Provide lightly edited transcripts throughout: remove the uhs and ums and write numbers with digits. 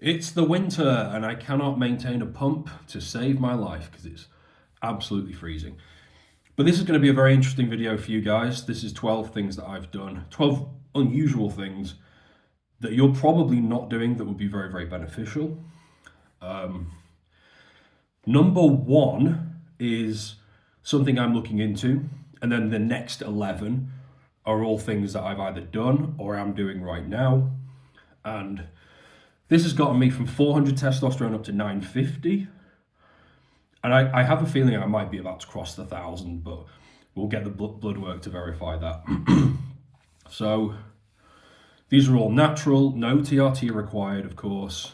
It's the winter and I cannot maintain a pump to save my life because it's absolutely freezing. But this is going to be a very interesting video for you guys. This is 12 things that I've done, 12 unusual things that you're probably not doing that would be very, very beneficial. Number one is something I'm looking into, and then the next 11 are all things that I've either done or am doing right now. And this has gotten me from 400 testosterone up to 950. And I have a feeling I might be about to cross the 1,000, but we'll get the blood work to verify that. So these are all natural, no TRT required, of course,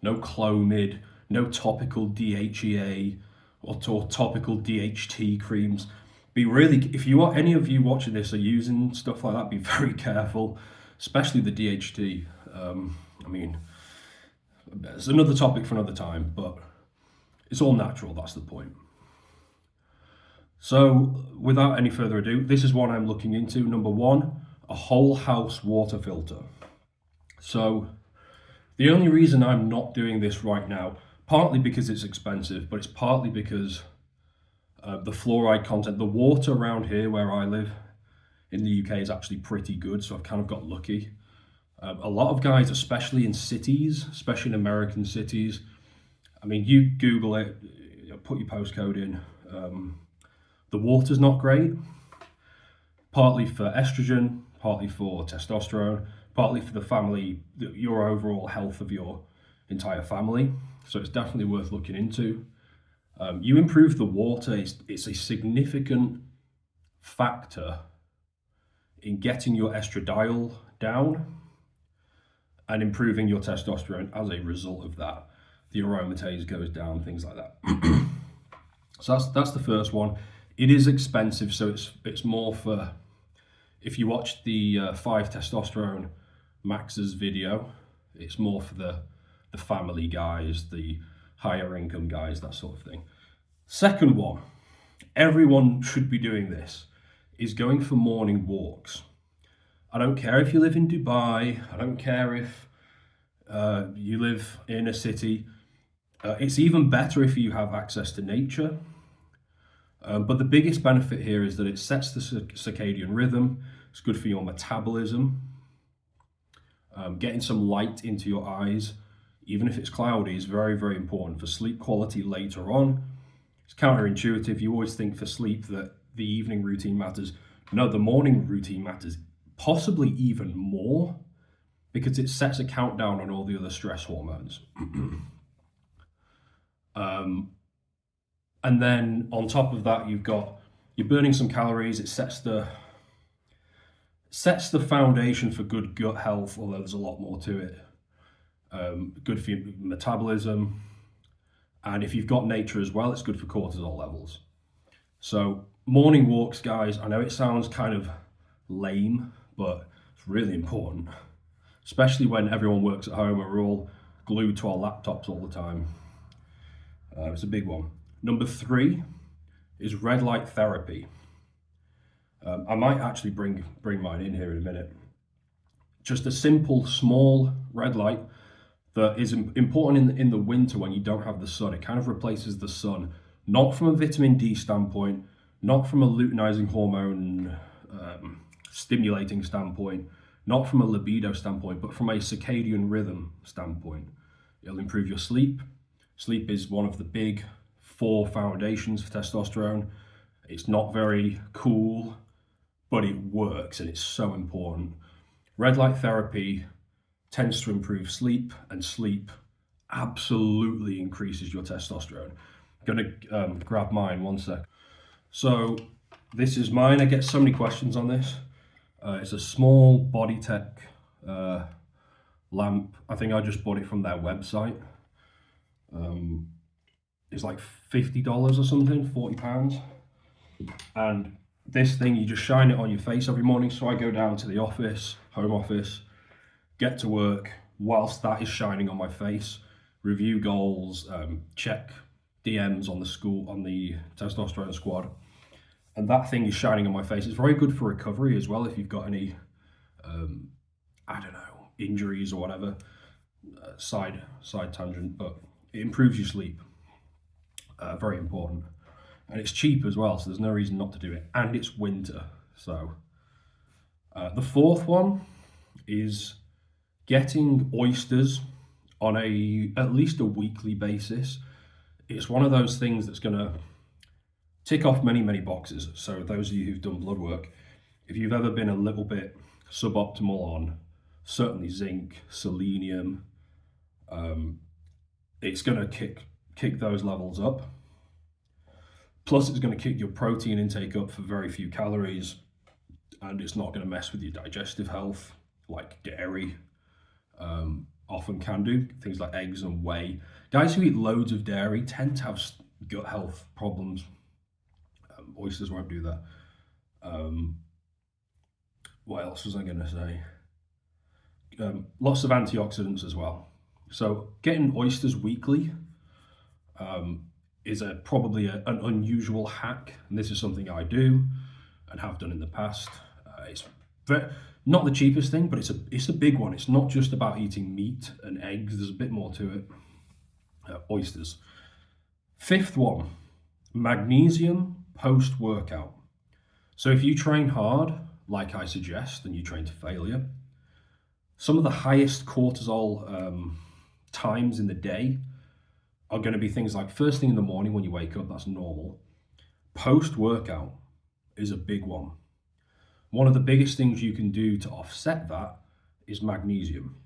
no Clomid, no topical DHEA or topical DHT creams. Be really, if you are, any of you watching this are using stuff like that, be very careful, especially the DHT. I mean, it's another topic for another time, but it's all natural, that's the point. So without any further ado, this is what I'm looking into. Number one, a whole house water filter. So the only reason I'm not doing this right now, partly because it's expensive, but it's partly because the fluoride content, the water around here where I live in the UK is actually pretty good, so I've kind of got lucky. A lot of guys, especially in cities, especially in American cities, I mean, you Google it, put your postcode in, the water's not great, partly for estrogen, partly for testosterone, partly for the family, your overall health of your entire family. So it's definitely worth looking into. You improve the water, it's a significant factor in getting your estradiol down and improving your testosterone as a result of that. The aromatase goes down, things like that. So that's the first one. It is expensive, so it's more for, if you watch the 5 testosterone maxes video, it's more for the family guys, the higher income guys, that sort of thing. Second one, everyone should be doing this, is going for morning walks. I don't care if you live in Dubai, I don't care if you live in a city. It's even better if you have access to nature. But the biggest benefit here is that it sets the circadian rhythm. It's good for your metabolism. Getting some light into your eyes, even if it's cloudy, is very, very important for sleep quality later on. It's counterintuitive. You always think for sleep that the evening routine matters. No, the morning routine matters possibly even more because it sets a countdown on all the other stress hormones. And then on top of that, you're burning some calories. It sets the foundation for good gut health, although there's a lot more to it. Good for your metabolism. And if you've got nature as well, it's good for cortisol levels. So morning walks, guys, I know it sounds kind of lame, but it's really important, especially when everyone works at home and we're all glued to our laptops all the time. It's a big one. Number 3 is red light therapy. I might actually bring mine in here in a minute. Just a simple, small red light that is important in the winter when you don't have the sun. It kind of replaces the sun, not from a vitamin D standpoint, not from a luteinizing hormone stimulating standpoint, not from a libido standpoint, but from a circadian rhythm standpoint. It'll improve your sleep. Sleep is one of the big 4 foundations for testosterone. It's not very cool, but it works and it's so important. Red light therapy tends to improve sleep, and sleep absolutely increases your testosterone. I'm gonna grab mine, one sec. So this is mine. I get so many questions on this. It's a small body tech lamp. I think I just bought it from their website. It's like $50 or something, £40. And this thing, you just shine it on your face every morning. So I go down to the office, home office, get to work whilst that is shining on my face, review goals, check DMs on the testosterone squad. And that thing is shining on my face. It's very good for recovery as well if you've got any, I don't know, injuries or whatever. side tangent, but it improves your sleep. Very important, and it's cheap as well, so there's no reason not to do it. And it's winter, so the fourth one is getting oysters on at least a weekly basis. It's one of those things that's going to tick off many boxes. So those of you who've done blood work, if you've ever been a little bit suboptimal on certainly zinc, selenium, it's going to kick those levels up. Plus, it's going to kick your protein intake up for very few calories, and it's not going to mess with your digestive health like dairy often can do. Things like eggs and whey. Guys who eat loads of dairy tend to have gut health problems. Oysters won't do that. What else was I going to say? Lots of antioxidants as well. So getting oysters weekly is probably an unusual hack, and this is something I do and have done in the past. It's not the cheapest thing, but it's a big one. It's not just about eating meat and eggs. There's a bit more to it. Oysters. Fifth one, magnesium post-workout. So if you train hard, like I suggest, and you train to failure, some of the highest cortisol times in the day are going to be things like first thing in the morning when you wake up, that's normal. Post-workout is a big one. One of the biggest things you can do to offset that is magnesium.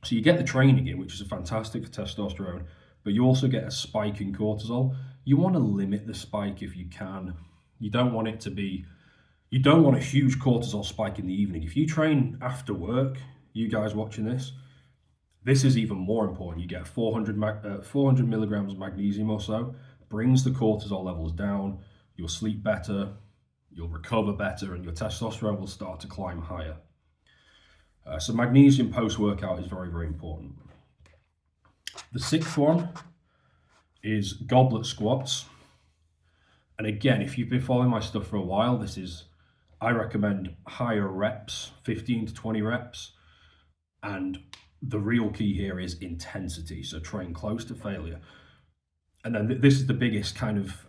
So you get the training in, which is fantastic for testosterone, but you also get a spike in cortisol. You want to limit the spike if you can. You don't want a huge cortisol spike in the evening. If you train after work, you guys watching this is even more important. You get 400 milligrams of magnesium or so, brings the cortisol levels down, you'll sleep better, you'll recover better, and your testosterone will start to climb higher. So magnesium post-workout is very important. The sixth one is goblet squats. And again, if you've been following my stuff for a while, I recommend higher reps, 15 to 20 reps. And the real key here is intensity. So train close to failure. And then this is the biggest kind of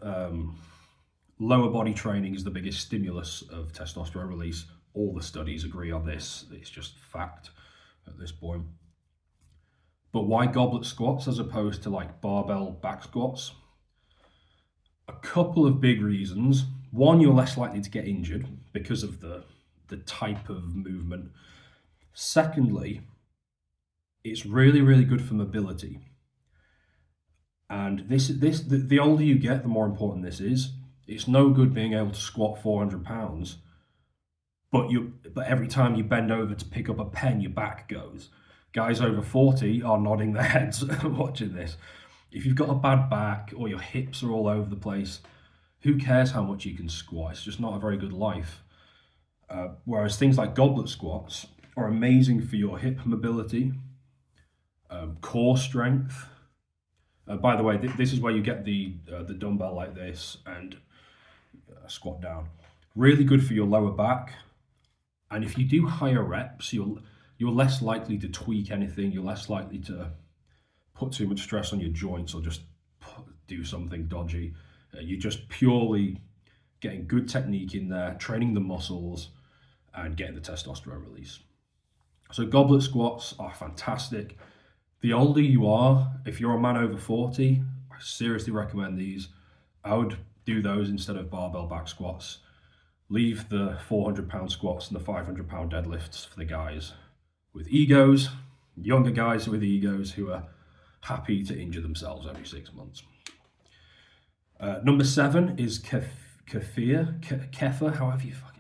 lower body training is the biggest stimulus of testosterone release. All the studies agree on this. It's just fact at this point. But why goblet squats as opposed to like barbell back squats? A couple of big reasons. One, you're less likely to get injured because of the type of movement. Secondly, it's really good for mobility. And the older you get, the more important this is. It's no good being able to squat 400 pounds, but every time you bend over to pick up a pen, your back goes. Guys over 40 are nodding their heads watching this. If you've got a bad back or your hips are all over the place, who cares how much you can squat? It's just not a very good life. Whereas things like goblet squats are amazing for your hip mobility, core strength. By the way, this is where you get the dumbbell like this and squat down. Really good for your lower back. And if you do higher reps, you're less likely to tweak anything. You're less likely to put too much stress on your joints or just do something dodgy. You're just purely getting good technique in there, training the muscles, and getting the testosterone release. So goblet squats are fantastic. The older you are, if you're a man over 40, I seriously recommend these. I would do those instead of barbell back squats. Leave the 400-pound squats and the 500-pound deadlifts for the guys with egos, younger guys with egos who are happy to injure themselves every 6 months. Number 7 is kefir,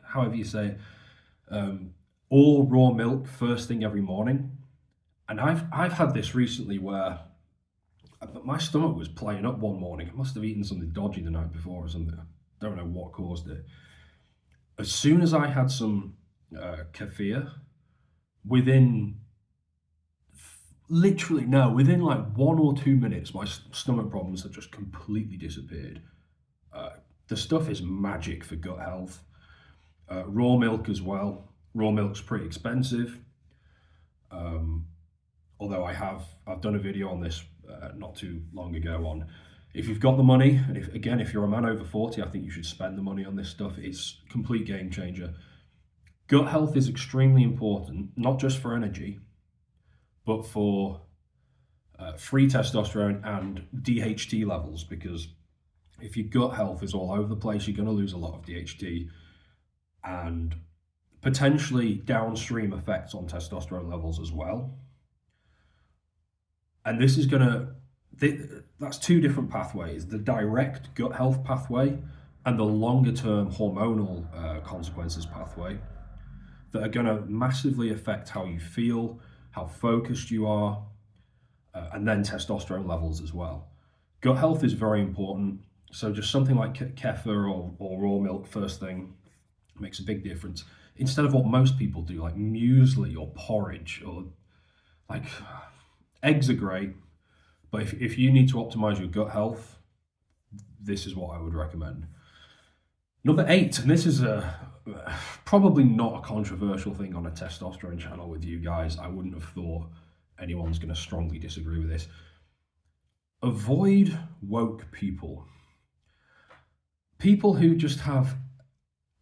however you say it. All raw milk first thing every morning. And I've had this recently where my stomach was playing up one morning. I must have eaten something dodgy the night before or something. I don't know what caused it. As soon as I had some kefir, within like 1 or 2 minutes, my stomach problems had just completely disappeared. The stuff is magic for gut health. Raw milk as well. Raw milk's pretty expensive. although I've done a video on this not too long ago on if you've got the money, and if you're a man over 40, I think you should spend the money on this stuff. It's a complete game changer. Gut health is extremely important, not just for energy, but for free testosterone and DHT levels, because if your gut health is all over the place, you're going to lose a lot of DHT and potentially downstream effects on testosterone levels as well. And this is that's two different pathways: the direct gut health pathway and the longer term hormonal consequences pathway that are going to massively affect how you feel, how focused you are, and then testosterone levels as well. Gut health is very important. So just something like kefir or raw milk first thing makes a big difference. Instead of what most people do, like muesli or porridge, or like eggs are great, but if you need to optimize your gut health, this is what I would recommend. Number 8, and this is probably not a controversial thing on a testosterone channel with you guys. I wouldn't have thought anyone's going to strongly disagree with this. Avoid woke people. People who just have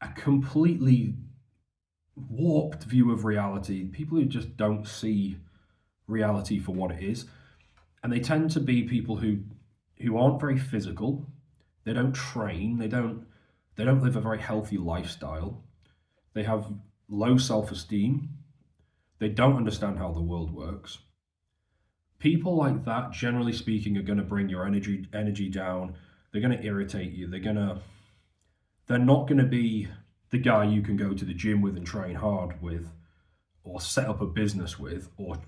a completely warped view of reality. People who just don't see reality for what it is. And they tend to be people who aren't very physical. They don't train. They don't live a very healthy lifestyle. They have low self-esteem. They don't understand how the world works. People like that, generally speaking, are going to bring your energy down. They're going to irritate you. They're not going to be the guy you can go to the gym with and train hard with, or set up a business with, or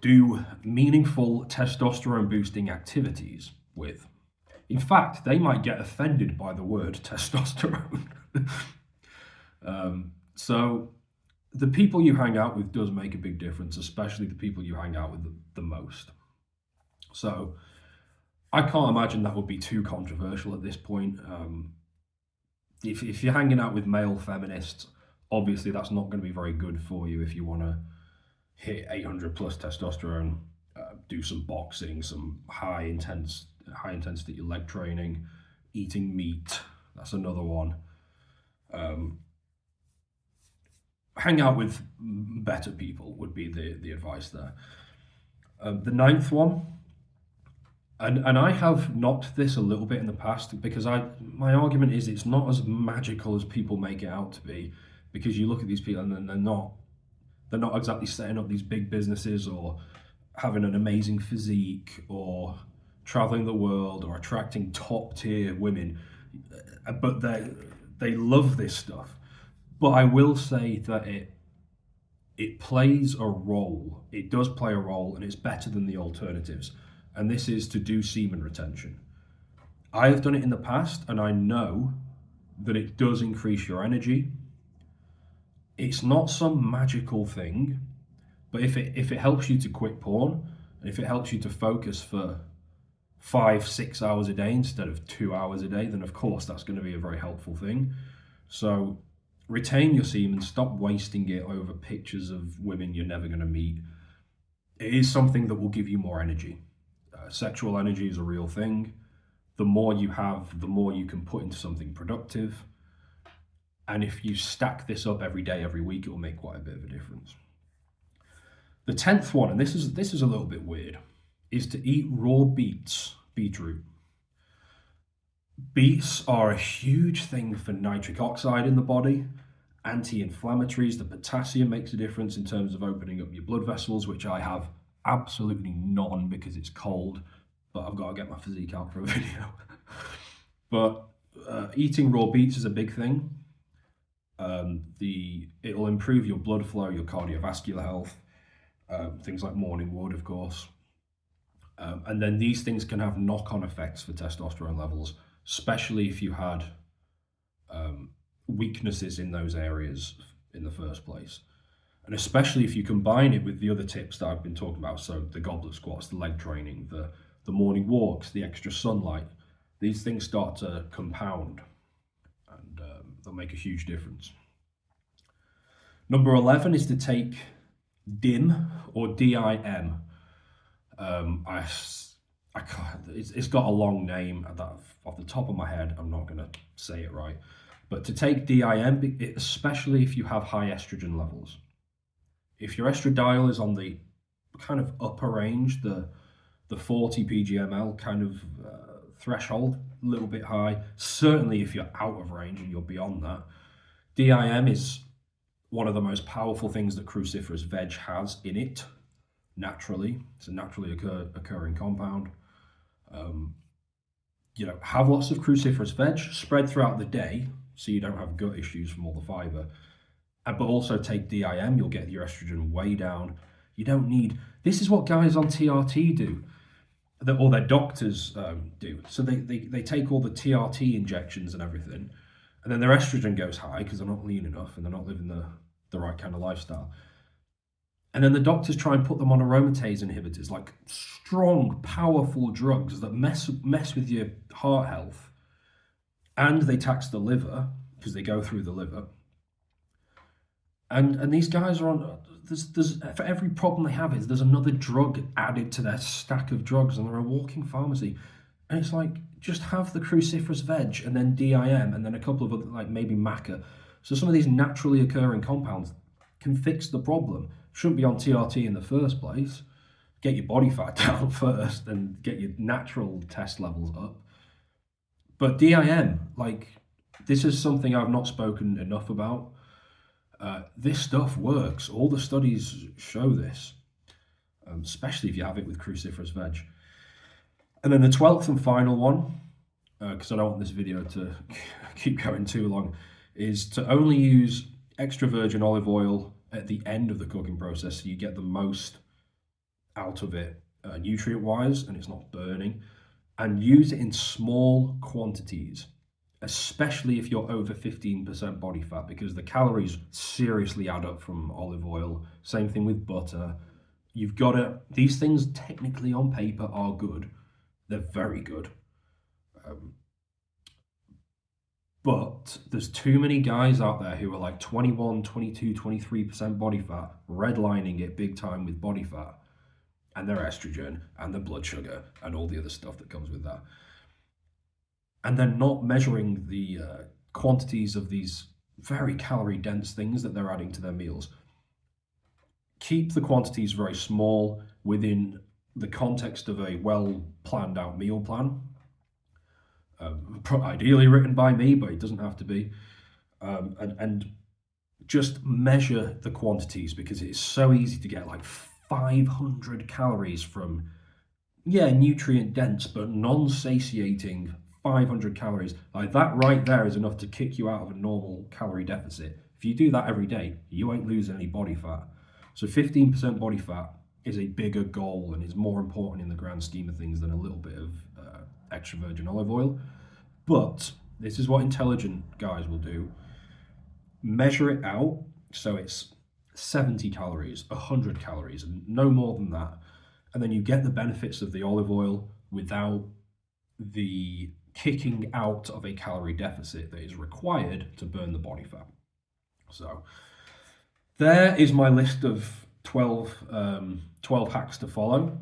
do meaningful testosterone boosting activities with. In fact, they might get offended by the word testosterone. So the people you hang out with does make a big difference, especially the people you hang out with the most. So I can't imagine that would be too controversial at this point. If you're hanging out with male feminists, obviously that's not going to be very good for you if you want to hit 800 plus testosterone, do some boxing, some high intensity leg training, eating meat. That's another one. Hang out with better people would be the advice there. The 9th one, and I have knocked this a little bit in the past because my argument is it's not as magical as people make it out to be, because you look at these people and they're not exactly setting up these big businesses or having an amazing physique or traveling the world or attracting top tier women, but they love this stuff. But I will say that it plays a role. It does play a role, and it's better than the alternatives. And this is to do semen retention. I have done it in the past, and I know that it does increase your energy. It's not some magical thing, but if it helps you to quit porn, and if it helps you to focus for 5-6 hours a day instead of 2 hours a day, then of course that's going to be a very helpful thing. So retain your semen, stop wasting it over pictures of women you're never going to meet. It is something that will give you more energy. Sexual energy is a real thing. The more you have, the more you can put into something productive. And if you stack this up every day, every week, it will make quite a bit of a difference. The 10th one, and this is a little bit weird, is to eat raw beets, beetroot. Beets are a huge thing for nitric oxide in the body, anti-inflammatories. The potassium makes a difference in terms of opening up your blood vessels, which I have absolutely none because it's cold, but I've got to get my physique out for a video. But eating raw beets is a big thing. It'll improve your blood flow, your cardiovascular health, things like morning wood, of course. And then these things can have knock-on effects for testosterone levels, especially if you had weaknesses in those areas in the first place. And especially if you combine it with the other tips that I've been talking about, so the goblet squats, the leg training, the morning walks, the extra sunlight, these things start to compound and they'll make a huge difference. Number 11 is to take DIM or DIM. I can't, it's got a long name that off the top of my head, I'm not going to say it right. But to take DIM, especially if you have high estrogen levels, if your estradiol is on the kind of upper range, the 40 pgml kind of threshold, a little bit high. Certainly if you're out of range and you're beyond that, DIM is one of the most powerful things that cruciferous veg has in it, naturally. It's a naturally occurring compound. Have lots of cruciferous veg spread throughout the day so you don't have gut issues from all the fiber. But also take DIM, you'll get your estrogen way down. You don't need, this is what guys on TRT do, or their doctors do. So they take all the TRT injections and everything, and then their estrogen goes high because they're not lean enough and they're not living the right kind of lifestyle. And then the doctors try and put them on aromatase inhibitors, like strong, powerful drugs that mess with your heart health, and they tax the liver because they go through the liver. And these guys are on, there's for every problem they have, there's another drug added to their stack of drugs, and they're a walking pharmacy. And it's like, just have the cruciferous veg and then DIM and then a couple of other, like maybe maca. So some of these naturally occurring compounds can fix the problem. Shouldn't be on TRT in the first place. Get your body fat down first and get your natural test levels up. But DIM, like, this is something I've not spoken enough about. This stuff works. All the studies show this, especially if you have it with cruciferous veg. And then the 12th and final one, because I don't want this video to keep going too long, is to only use extra virgin olive oil at the end of the cooking process so you get the most out of it nutrient-wise and it's not burning. And use it in small quantities, especially if you're over 15% body fat, because the calories seriously add up from olive oil. Same thing with butter. You've got to, these things technically on paper are good. They're very good. But there's too many guys out there who are like 21, 22, 23% body fat, redlining it big time with body fat, and their estrogen and the blood sugar and all the other stuff that comes with that. And they're not measuring the quantities of these very calorie dense things that they're adding to their meals. Keep the quantities very small within the context of a well planned out meal plan. Ideally written by me, but it doesn't have to be. And just measure the quantities, because it's so easy to get like 500 calories from, nutrient dense but non-satiating 500 calories. Like that right there is enough to kick you out of a normal calorie deficit. If you do that every day, you ain't losing any body fat. So 15% body fat is a bigger goal and is more important in the grand scheme of things than a little bit of extra virgin olive oil. But this is what intelligent guys will do. Measure it out so it's 70 calories, 100 calories, and no more than that. And then you get the benefits of the olive oil without the kicking out of a calorie deficit that is required to burn the body fat. So there is my list of 12 hacks to follow.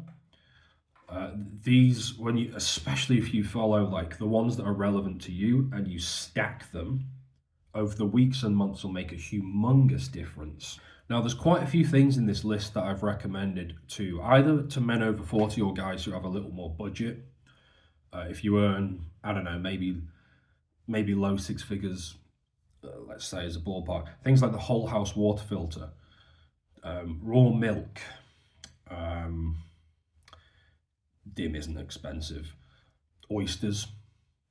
These, especially if you follow like the ones that are relevant to you and you stack them over the weeks and months, will make a humongous difference. Now, there's quite a few things in this list that I've recommended to either to men over 40 or guys who have a little more budget. If you earn, I don't know, maybe low six figures, let's say as a ballpark, things like the whole house water filter, raw milk, DIM isn't expensive, oysters.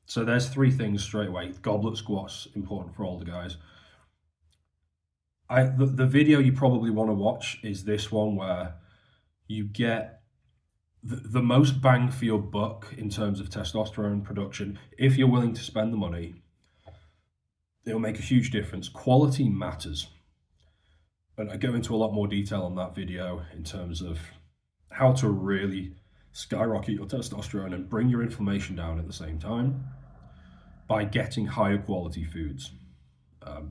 So there's three things straight away. Goblet squats, important for older guys. The video you probably want to watch is this one, where you get the most bang for your buck in terms of testosterone production. If you're willing to spend the money, it'll make a huge difference. Quality matters. And I go into a lot more detail on that video in terms of how to really skyrocket your testosterone and bring your inflammation down at the same time by getting higher quality foods.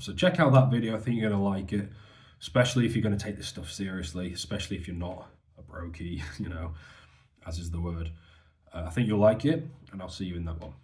So check out that video. I think you're going to like it. especially if you're going to take this stuff seriously, especially if you're not a brokey, you know, as is the word. I think you'll like it, and I'll see you in that one.